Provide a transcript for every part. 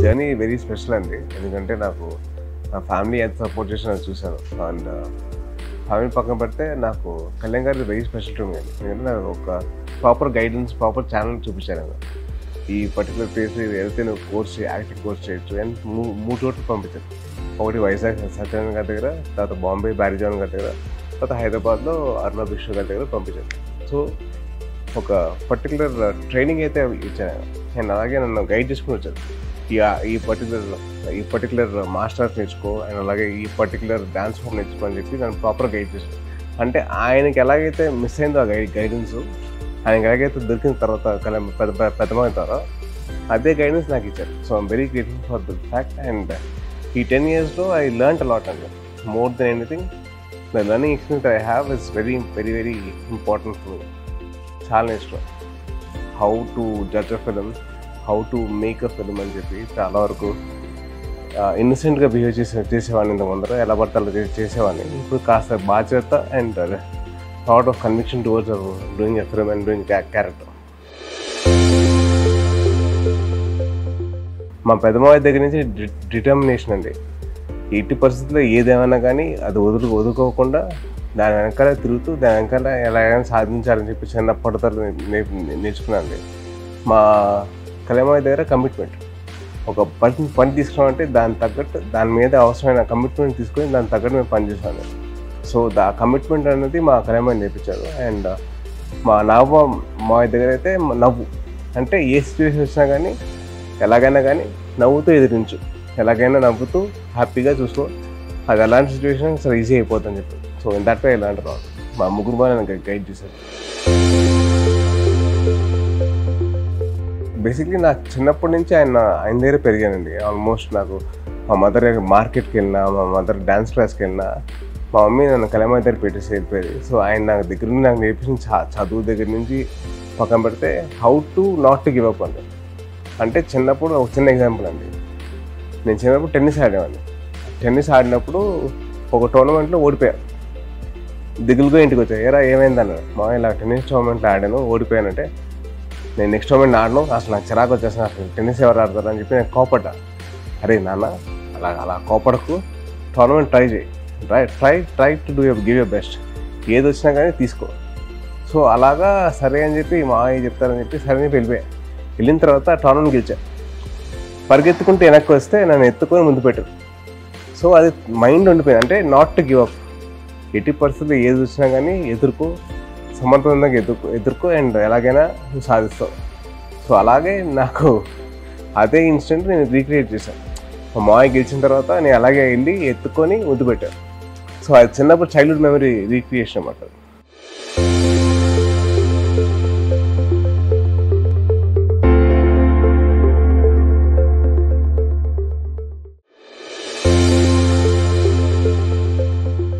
Journey very special అండి. ఎందుకంటే నాకు నా ఫ్యామిలీ ఎంత సపోర్ట్ చేసి నాకు చూశాను. అండ్ ఫ్యామిలీ పక్కన పెడితే నాకు కళ్యాణ్ గారిది వెరీ స్పెషల్ టు మీ అండి. ఎందుకంటే నాకు ఒక ప్రాపర్ గైడెన్స్, ప్రాపర్ ఛానల్ చూపించాను కదా. ఈ పర్టికులర్ ప్లేస్ వెళ్తే నువ్వు కోర్స్ యాక్టింగ్ కోర్స్ చేయొచ్చు అండ్ మూడు చోట్ల పంపించారు. ఒకటి వైజాగ్ సత్యనారాయణ గారి దగ్గర, తర్వాత బాంబే బ్యారిజాన్ గారి దగ్గర, తర్వాత హైదరాబాద్లో అర్ణబ్ విశ్వ గారి దగ్గర పంపించారు. సో ఒక పర్టికులర్ ట్రైనింగ్ అయితే ఇచ్చాను అండ్ అలాగే నన్ను గైడ్ చేసుకుని వచ్చారు. ఈ పర్టికులర్ మాస్టర్స్ నేర్చుకో అండ్ అలాగే ఈ పర్టికులర్ డ్యాన్స్ ఫామ్ నేర్చుకో అని చెప్పి నన్ను ప్రాపర్ గైడ్ చేశాను. అంటే ఆయనకి ఎలాగైతే మిస్ అయిందో ఆ గైడెన్స్, ఆయనకి ఎలాగైతే దొరికిన తర్వాత పెద్దమైన తర్వాత అదే గైడెన్స్ నాకు ఇచ్చారు. So I'm very grateful for the fact. And ఈ 10 yearsలో ఐ లెర్న్డ్ అలాట్ అండి. More than anything the learning experience I have is very very very important for me. చాలా ఇష్టం how to judge a film, how to make a film అని చెప్పి చాలా వరకు ఇన్నసెంట్గా behave చేసేవాడిని. ఇంత ముందర ఎలా పడితే అలా చేసేవాడిని. ఇప్పుడు కాస్త బాధ్యత and thought of conviction towards doing a film and doing character. మా పెద్దమావి దగ్గర నుంచి డిటర్మినేషన్ అండి. ఎట్టి పరిస్థితుల్లో ఏదేమైనా కానీ అది వదులుకోకుండా దాని వెనకాల తిరుగుతూ దాని వెనకాల ఎలాగైనా సాధించాలని చెప్పి చిన్నప్పటితో నేర్చుకున్నాను. మా కళ్యాణమావి దగ్గర కమిట్మెంట్, ఒక పని తీసుకున్నామంటే దాని తగ్గట్టు దాని మీద అవసరమైన కమిట్మెంట్ తీసుకొని దాని తగ్గట్టు మేము పనిచేసాను. సో ఆ కమిట్మెంట్ అనేది మా కళ్యాణమావి నేర్పించారు. అండ్ మా మావి దగ్గర అయితే నవ్వు, అంటే ఏ సిచ్యువేషన్ వచ్చినా కానీ ఎలాగైనా కానీ నవ్వుతూ ఎదిరించు, ఎలాగైనా నవ్వుతూ హ్యాపీగా చూసుకో, అది ఎలాంటి సిచ్యువేషన్ అసలు ఈజీ అయిపోతుందని చెప్పి. సో దట్ వే ఎలాంటి రాదు మా ముగ్గురు బాగా నన్ను గైడ్ చేశారు. బేసిక్లీ నాకు చిన్నప్పటి నుంచి ఆయన దగ్గర పెరిగానండి. ఆల్మోస్ట్ నాకు మా మదర్ మార్కెట్కి వెళ్ళినా, మా మదర్ డ్యాన్స్ క్లాస్కి వెళ్ళినా, మా మమ్మీ నన్ను కళ్యాణమావి దగ్గర పెట్టేసి వెళ్ళిపోయేది. సో ఆయన నాకు దగ్గర నుండి నాకు నేర్పించిన చదువు దగ్గర నుంచి పక్కన పెడితే how to not to give up అండి. అంటే చిన్నప్పుడు ఒక చిన్న ఎగ్జాంపుల్ అండి. నేను చిన్నప్పుడు టెన్నిస్ ఆడేవాడిని. టెన్నిస్ ఆడినప్పుడు ఒక టోర్నమెంట్లో ఓడిపోయాను. దిగులుగా ఇంటికి వచ్చాయి. ఏరా ఏమైందన్నారు. మా ఇలా టెన్నిస్ టోర్నమెంట్లో ఆడాను, ఓడిపోయానంటే నేను నెక్స్ట్ టోర్నమెంట్ ఆడను, అసలు నాకు చిరాకు వచ్చేస్తాను, అసలు టెన్నిస్ ఎవరు ఆడతారు అని చెప్పి నేను కోపడ్డా. అరే నాన్న అలా కోపడకు, టోర్నమెంట్ ట్రై చేయి, try to give your best, ఏది వచ్చినా కానీ తీసుకో. సో అలాగా సరే అని చెప్పి మా చెప్తారని చెప్పి సరే అని వెళ్ళిపోయా. వెళ్ళిన తర్వాత టోర్నమెంట్ గెలిచా. పరిగెత్తుకుంటే వెనక్కి వస్తే నన్ను ఎత్తుకొని ముందు పెట్టారు. సో అది మైండ్ ఉండిపోయింది. అంటే నాట్ టు గివ్ అప్, ఎట్టి పరిస్థితుల్లో ఏది వచ్చినా కానీ ఎదుర్కో, సమర్థవంతంగా ఎదుర్కో అండ్ ఎలాగైనా నువ్వు సాధిస్తావు. సో అలాగే నాకు అదే ఇన్సిడెంట్ నేను రీక్రియేట్ చేశాను. మా మావయ్య గెలిచిన తర్వాత నేను అలాగే వెళ్ళి ఎత్తుకొని ముద్దు పెట్టాను. సో అది చిన్నప్పుడు చైల్డ్హుడ్ మెమరీ రీక్రియేషన్ అన్నమాట.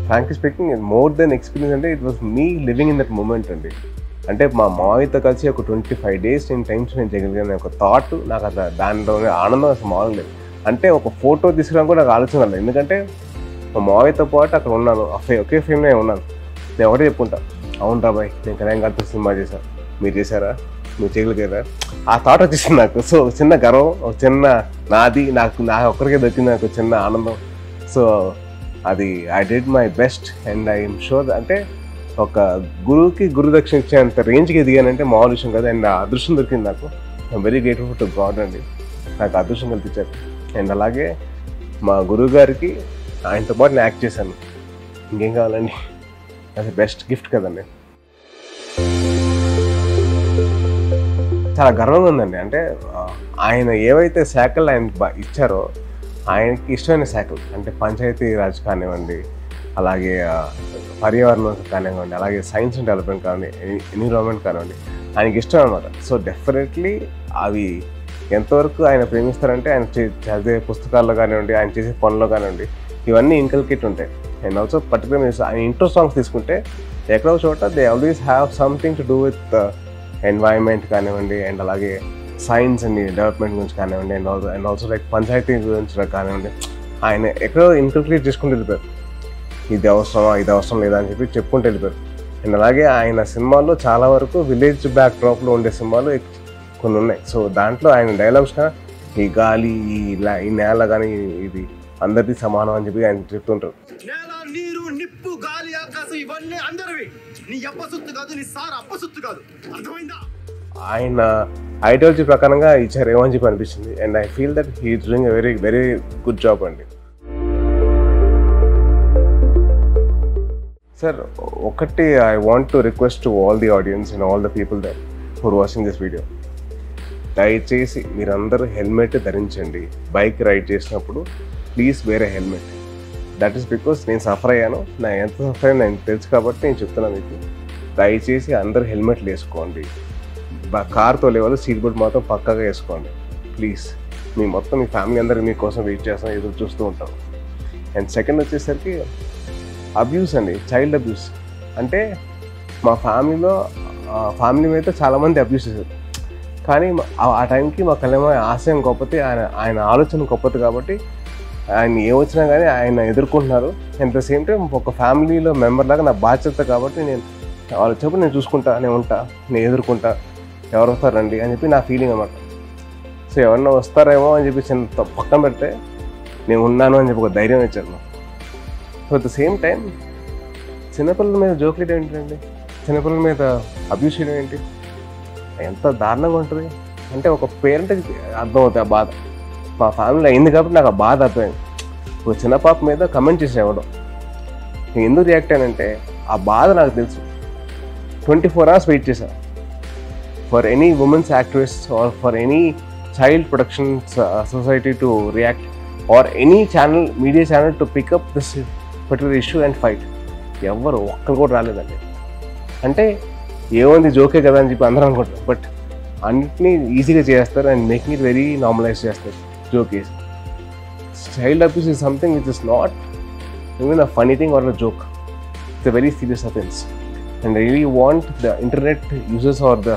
Frankly speaking, more than experience అంటే it was me living in that moment అండి. అంటే మా మావయ్యతో కలిసి ఒక 25 days నేను టైం స్పెండ్ చేయగలిగాను ఒక థాట్ నాకు. అసలు దానిలోనే ఆనందం అసలు మామూలు లేదు. అంటే ఒక ఫోటో తీసుకోవడం కూడా నాకు ఆలోచన లేదు. ఎందుకంటే మా మావయ్యతో పాటు అక్కడ ఉన్నాను, ఒకే ఫ్రేమ్లో ఉన్నాను. నేను ఒకటే చెప్పుకుంటా, అవును రాబాయ్ నేను కళ్యాణ్ గారితో సినిమా చేశాను, మీరు చేశారా, మీరు చేయగలిగారా, ఆ థాట్ వచ్చేసింది నాకు. సో చిన్న గర్వం, ఒక చిన్న నాది, నా ఒక్కరికే దొరికింది నాకు చిన్న ఆనందం. సో అది I did my best and I'm sure. అంటే ఒక గురువుకి గురుదక్షిణ ఇచ్చేంత రేంజ్కి ఎదిగానంటే మామూలు విషయం కదా. అండ్ ఆ అదృష్టం దొరికింది నాకు. I'm very grateful to God అండి, నాకు అదృష్టం కల్పించారు. అండ్ అలాగే మా గురువు గారికి ఆయనతో పాటు నేను యాక్ట్ చేశాను. ఇంకేం కావాలండి, అది బెస్ట్ గిఫ్ట్ కదండి. చాలా గర్వంగా ఉందండి. అంటే ఆయన ఏవైతే శాఖలు ఆయన ఇచ్చారో ఆయనకి ఇష్టమైన శాఖలు, అంటే పంచాయతీ రాజ్ కానివ్వండి, అలాగే పర్యావరణం కానివ్వండి, అలాగే సైన్స్ అండ్ డెవలప్మెంట్ కానివ్వండి, ఎన్విరాన్మెంట్ కానివ్వండి, ఆయనకి ఇష్టం అనమాట. సో డెఫినెట్లీ అవి ఎంతవరకు ఆయన ప్రేమిస్తారంటే ఆయన చదివే పుస్తకాల్లో కానివ్వండి, ఆయన చేసే పనుల్లో కానివ్వండి, ఇవన్నీ ఇన్కల్కేట్ ఉంటాయి. అండ్ ఆల్సో పర్టికులర్ ఆయన ఇంట్రో సాంగ్స్ తీసుకుంటే ఎక్కడో చోట they always have something to do with environment కానివ్వండి, అండ్ అలాగే సైన్స్ అండ్ డెవలప్మెంట్ గురించి కానివ్వండి, అండ్ ఆల్సో లైక్ పంచాయతీ గురించి కానివ్వండి, ఆయన ఎక్కడో ఇన్కల్కేట్ చేసుకుంటూ వెళ్ళిపోయారు. ఇది అవసరమా, ఇది అవసరం లేదా అని చెప్పి చెప్పుకుంటూ వెళ్ళిపోయారు. అండ్ అలాగే ఆయన సినిమాల్లో చాలా వరకు విలేజ్ బ్యాక్ డ్రాప్లో ఉండే సినిమాలు కొన్ని ఉన్నాయి. సో దాంట్లో ఆయన డైలాగ్స్ ఈ గాలి ఈ నేల కానీ ఇది అందరిది సమానం అని చెప్పి ఆయన చెప్తుంటారు. నేల, నీరు, నిప్పు, గాలి, ఆకాశం ఇవన్నీ అందరివి. నీ అప్పసొత్తు కాదు, నీ సార్ అప్పసొత్తు కాదు. అర్థమైందా? ఆయన ఐడియాలజీ ప్రకారంగా ఇచ్చారేమో అని చెప్పి అనిపిస్తుంది. And I feel that he is doing a very very good job అండి. సార్ ఒకటి I want to request to all the audience and all the people that for watching this video, దయచేసి మీరందరూ helmet ధరించండి. Bike ride చేసినప్పుడు please వేరే helmet. That is because నేను suffer అయ్యాను, నా ఎంత సఫర్ అయ్యాను నేను తెలుసు కాబట్టి నేను చెప్తున్నాను మీకు. దయచేసి అందరూ హెల్మెట్లు వేసుకోండి. కార్తో లేవాళ్ళు సీట్ బెల్ట్ మాత్రం పక్కాగా వేసుకోండి ప్లీజ్. మీ మొత్తం మీ ఫ్యామిలీ అందరూ మీకోసం వెయిట్ చేస్తాం, ఎదురు చూస్తూ ఉంటాం. అండ్ సెకండ్ వచ్చేసరికి అబ్యూస్ అండి, చైల్డ్ అబ్యూస్. అంటే మా ఫ్యామిలీ మీద చాలామంది అబ్యూస్ చేశారు. కానీ ఆ టైంకి మా కళ్యాణ ఆశయం గొప్పది, ఆయన ఆలోచన గొప్పది కాబట్టి ఆయన ఏమొచ్చినా కానీ ఆయన ఎదుర్కొంటున్నారు. అట్ ద సేమ్ టైం ఒక ఫ్యామిలీలో మెంబర్ లాగా నా బాధ్యత కాబట్టి నేను వాళ్ళు చెప్పి నేను చూసుకుంటా, నేను ఉంటా, నేను ఎదుర్కొంటా, ఎవరు వస్తారండి అని చెప్పి నా ఫీలింగ్ అన్నమాట. సో ఎవరన్నా వస్తారేమో అని చెప్పి చిన్న పక్కన పెడితే నేను ఉన్నాను అని చెప్పి ఒక ధైర్యం ఇచ్చారు నాకు. So at the same time చిన్నపిల్లల మీద జోకులు ఏంటండి, చిన్నపిల్లల మీద అబ్యూస్ చేయడం ఏంటి, ఎంత దారుణంగా ఉంటుంది. అంటే ఒక పేరెంట్కి అర్థమవుతుంది ఆ బాధ. మా ఫ్యామిలీలో అయింది కాబట్టి నాకు ఆ బాధ అర్థమైంది. ఒక చిన్న పాప మీద కమెంట్ చేసి ఇవ్వడం, నేను ఎందుకు రియాక్ట్ అయ్యానంటే ఆ బాధ నాకు తెలుసు. 24 hours వెయిట్ చేశాను for any women's activist or for any child protection society to react or any channel, media channel to pick up this particular issue and fight. ఎవరు ఒక్కరు కూడా రాలేదండి. అంటే ఏముంది జోకే కదా అని చెప్పి అందరూ అనుకుంటారు, బట్ అన్నిటినీ ఈజీగా చేస్తారు and making it very normalise చేస్తారు jokes. Child abuse is something which is not even a funny thing or a joke. It's a very serious offence. And I really want the internet users or the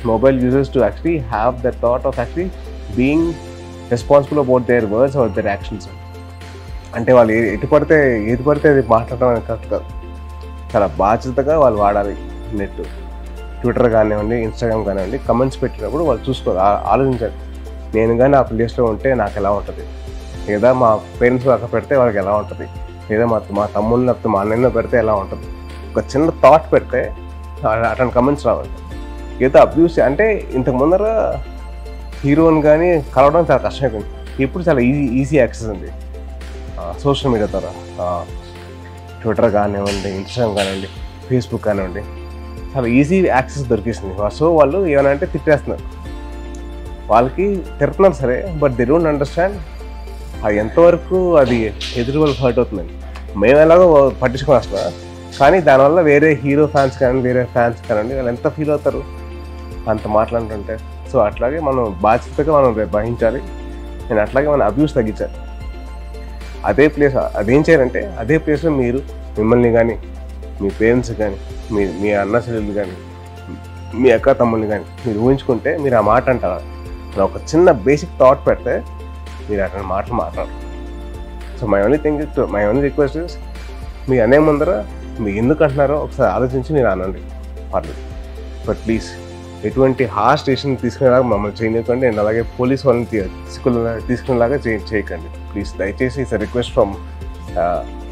mobile users to actually have the thought of actually being responsible about their words or their actions. అంటే వాళ్ళు ఏది పడితే అది మాట్లాడడం అనేది correct కాదు. చాలా బాధ్యతగా వాళ్ళు వాడాలి నెట్. ట్విట్టర్ కానివ్వండి, ఇన్స్టాగ్రామ్ కానివ్వండి, కమెంట్స్ పెట్టినప్పుడు వాళ్ళు చూసుకోవాలి, ఆలోచించాలి. నేను కానీ ఆ ప్లేస్లో ఉంటే నాకు ఎలా ఉంటుంది, లేదా మా పేరెంట్స్ అక్కడ పెడితే వాళ్ళకి ఎలా ఉంటుంది, లేదా మా తమ్ముళ్ళు లేకపోతే మా అన్నయ్య పెడితే ఎలా ఉంటుంది. ఒక చిన్న థాట్ పెడితే అట్లాంటి కమెంట్స్ రావాలి. ఏదో అబ్యూస్ అంటే ఇంతకు ముందర హీరోని కానీ కలవడం చాలా కష్టమైపోయింది. ఇప్పుడు చాలా ఈజీ యాక్సెస్ ఉంది సోషల్ మీడియా ద్వారా. ట్విట్టర్ కానివ్వండి, ఇన్స్టాగ్రామ్ కానివ్వండి, ఫేస్బుక్ కానివ్వండి, చాలా ఈజీ యాక్సెస్ దొరికేసింది. సో వాళ్ళు ఏమైనా అంటే తిట్టేస్తున్నారు, వాళ్ళకి తిడుతున్నారు సరే, బట్ దే డోంట్ అండర్స్టాండ్ అది ఎంతవరకు అది ఎదురు వాళ్ళకి హర్ట్ అవుతుందండి. మేము ఎలాగో పట్టించుకొని వస్తున్నా, కానీ దానివల్ల వేరే హీరో ఫ్యాన్స్ కానీ వేరే ఫ్యాన్స్ కానివ్వండి వాళ్ళు ఎంత ఫీల్ అవుతారు అంత మాట్లాడుతుంటే. సో అట్లాగే మనం బాధ్యతగా మనం వహించాలి. నేను అట్లాగే మన అబ్యూస్ తగ్గించాలి. అదేం చేయాలంటే అదే ప్లేస్లో మిమ్మల్ని కానీ, మీ పేరెంట్స్ కానీ, మీ అన్న చెల్లెలు కానీ, మీ అక్క తమ్ముళ్ళని కానీ మీరు ఊహించుకుంటే మీరు ఆ మాట అంటారు. ఒక చిన్న బేసిక్ థాట్ పెడితే మీరు అట్లాంటి మాటలు మాట్లాడరు. So my only request is, మీ అనే ముందర మీరు ఎందుకు అంటున్నారో ఒకసారి ఆలోచించి మీరు అనండి, పర్లేదు. బట్ ప్లీజ్ ఎటువంటి హార్ష్ స్టేషన్ తీసుకునేలాగా మమ్మల్ని చేయకండి. అండ్ అలాగే పోలీస్ వాళ్ళని తీసుకునేలాగా చేయకండి ప్లీజ్. దయచేసి it's a request from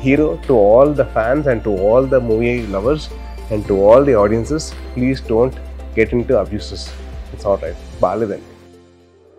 hero to all the fans and to all the movie lovers and to all the audiences. Please don't get into abuses. It's all right. బాగాలేదండి.